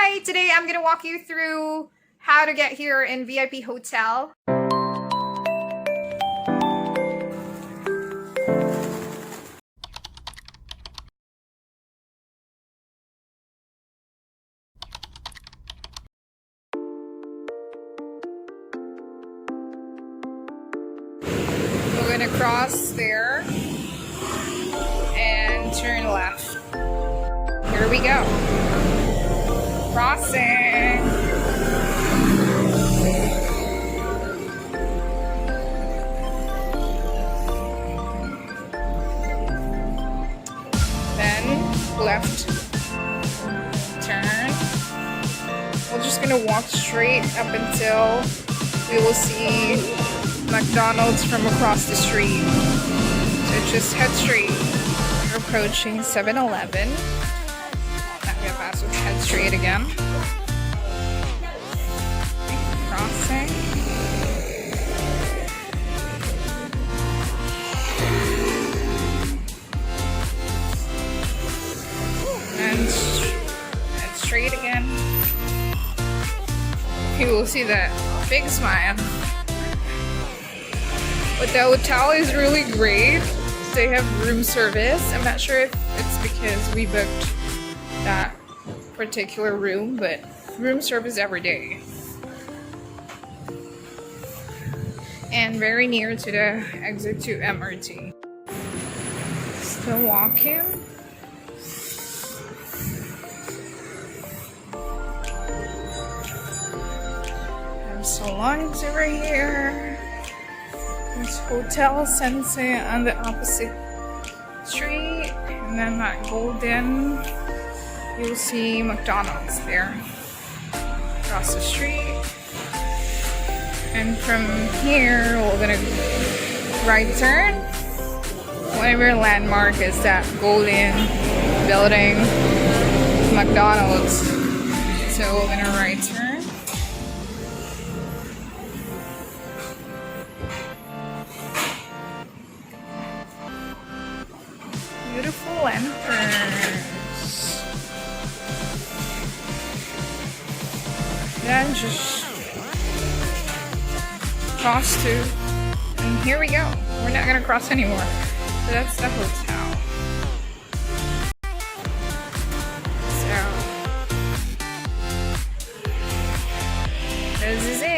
Hi! Today I'm gonna walk you through how to get here in VIP Hotel. We're gonna cross there and turn left. Here we go. Crossing. Then left turn. We're just gonna walk straight up until we will see McDonald's from across the street. So just head straight. We're approaching 7-Eleven. Not gonna pass, let's head straight again. Crossing. And straight again. You will see that big smile. But the hotel is really great. They have room service. I'm not sure if it's because we booked that particular room, but room service every day. And very near to the exit to MRT. Still walking. Have salons over here. There's Hotel Sensei on the opposite street, and then that golden, you'll see McDonald's there across the street. And from here, we're gonna right turn. One of our landmark is that golden building, McDonald's. So we're gonna right turn. Beautiful entrance. Then just cross to, and here we go. We're not gonna cross anymore. So that's the hotel. So this is it.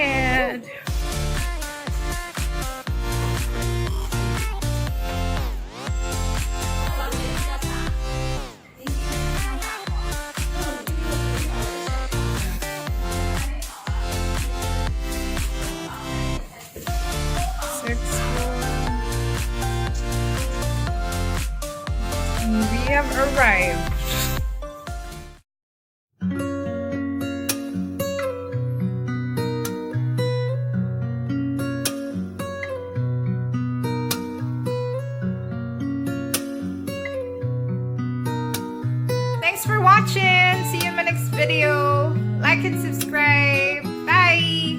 We have arrived. Thanks for watching. See you in my next video. Like and subscribe. Bye.